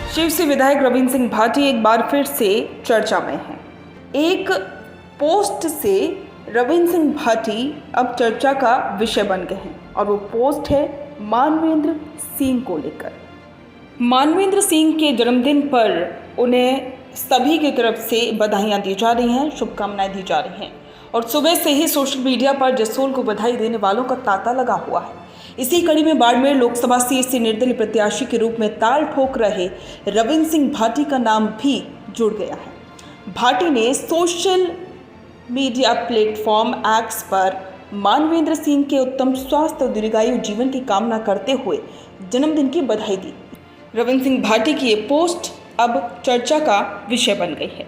शिव से विधायक रविंद्र सिंह भाटी एक बार फिर से चर्चा में हैं। एक पोस्ट से रविंद्र सिंह भाटी अब चर्चा का विषय बन गए हैं और वो पोस्ट है मानवेंद्र सिंह को लेकर। मानवेंद्र सिंह के जन्मदिन पर उन्हें सभी की तरफ से बधाइयां दी जा रही हैं, शुभकामनाएं दी जा रही हैं और सुबह से ही सोशल मीडिया पर जसोल को बधाई देने वालों का तांता लगा हुआ है। इसी कड़ी में बाड़मेर लोकसभा सीट से निर्दलीय प्रत्याशी के रूप में ताल ठोक रहे रविंद्र सिंह भाटी का नाम भी जुड़ गया है। भाटी ने सोशल मीडिया प्लेटफॉर्म एक्स पर मानवेंद्र सिंह के उत्तम स्वास्थ्य और दीर्घायु जीवन की कामना करते हुए जन्मदिन की बधाई दी। रविंद्र सिंह भाटी की ये पोस्ट अब चर्चा का विषय बन गई है।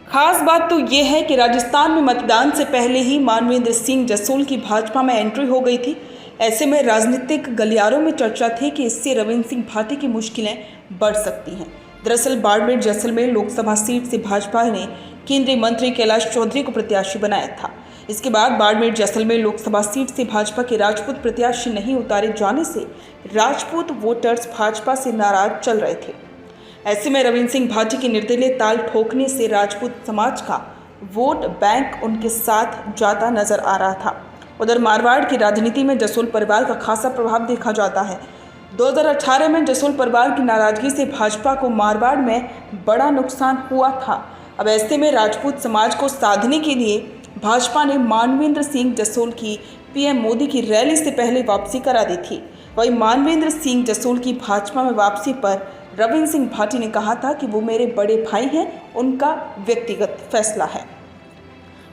खास बात तो ये है कि राजस्थान में मतदान से पहले ही मानवेंद्र सिंह जसोल की भाजपा में एंट्री हो गई थी। ऐसे में राजनीतिक गलियारों में चर्चा थी कि इससे रविंद्र सिंह भाटी की मुश्किलें बढ़ सकती हैं। दरअसल बाड़मेर जैसलमेर लोकसभा सीट से भाजपा ने केंद्रीय मंत्री कैलाश चौधरी को प्रत्याशी बनाया था। इसके बाद बाड़मेर जैसलमेर लोकसभा सीट से भाजपा के राजपूत प्रत्याशी नहीं उतारे जाने से राजपूत वोटर्स भाजपा से नाराज चल रहे थे। ऐसे में रविंद्र सिंह भाटी की निर्दलीय ताल ठोकने से राजपूत समाज का वोट बैंक उनके साथ जाता नजर आ रहा था। उधर मारवाड़ की राजनीति में जसोल परिवार का खासा प्रभाव देखा जाता है। 2018 में जसोल परिवार की नाराजगी से भाजपा को मारवाड़ में बड़ा नुकसान हुआ था। अब ऐसे में राजपूत समाज को साधने के लिए भाजपा ने मानवेंद्र सिंह जसोल की पीएम मोदी की रैली से पहले वापसी करा दी थी। वहीं मानवेंद्र सिंह जसोल की भाजपा में वापसी पर रविंद्र सिंह भाटी ने कहा था कि वो मेरे बड़े भाई हैं, उनका व्यक्तिगत फैसला है।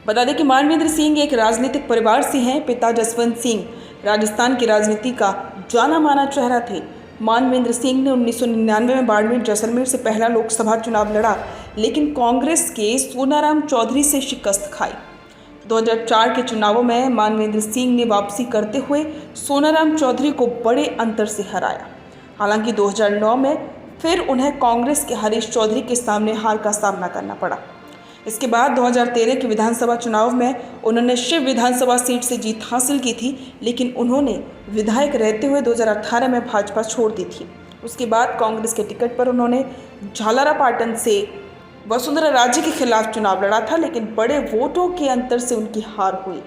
बता दें कि मानवेंद्र सिंह एक राजनीतिक परिवार से हैं। पिता जसवंत सिंह राजस्थान की राजनीति का जाना माना चेहरा थे। मानवेंद्र सिंह ने 1999 में बाड़मेर जैसलमेर से पहला लोकसभा चुनाव लड़ा, लेकिन कांग्रेस के सोनाराम चौधरी से शिकस्त खाई। 2004 के चुनावों में मानवेंद्र सिंह ने वापसी करते हुए सोनाराम चौधरी को बड़े अंतर से हराया। हालांकि 2009 में फिर उन्हें कांग्रेस के हरीश चौधरी के सामने हार का सामना करना पड़ा। इसके बाद 2013 के विधानसभा चुनाव में उन्होंने शिव विधानसभा सीट से जीत हासिल की थी, लेकिन उन्होंने विधायक रहते हुए 2018 में भाजपा छोड़ दी थी। उसके बाद कांग्रेस के टिकट पर उन्होंने झालरापाटन से वसुंधरा राजे के खिलाफ चुनाव लड़ा था, लेकिन बड़े वोटों के अंतर से उनकी हार हुई।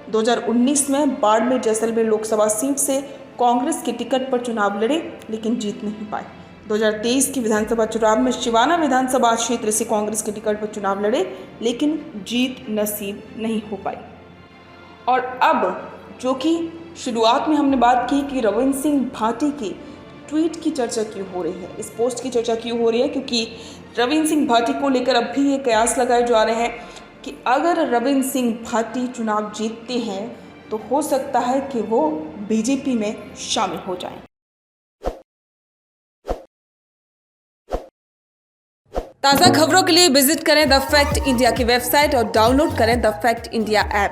2019 में बाड़मेर जैसलमेर लोकसभा सीट से कांग्रेस के टिकट पर चुनाव लड़े, लेकिन जीत नहीं पाए। 2023 की विधानसभा चुनाव में शिवाना विधानसभा क्षेत्र से कांग्रेस के टिकट पर चुनाव लड़े, लेकिन जीत नसीब नहीं हो पाई। और अब जो कि शुरुआत में हमने बात की कि रविंद्र सिंह भाटी के ट्वीट की चर्चा क्यों हो रही है, इस पोस्ट की चर्चा क्यों हो रही है, क्योंकि रविंद्र सिंह भाटी को लेकर अब भी ये कयास लगाए जा रहे हैं कि अगर रविंद्र सिंह भाटी चुनाव जीतते हैं तो हो सकता है कि वो बीजेपी में शामिल हो जाएं। ताज़ा खबरों के लिए विजिट करें द फैक्ट इंडिया की वेबसाइट और डाउनलोड करें द फैक्ट इंडिया ऐप।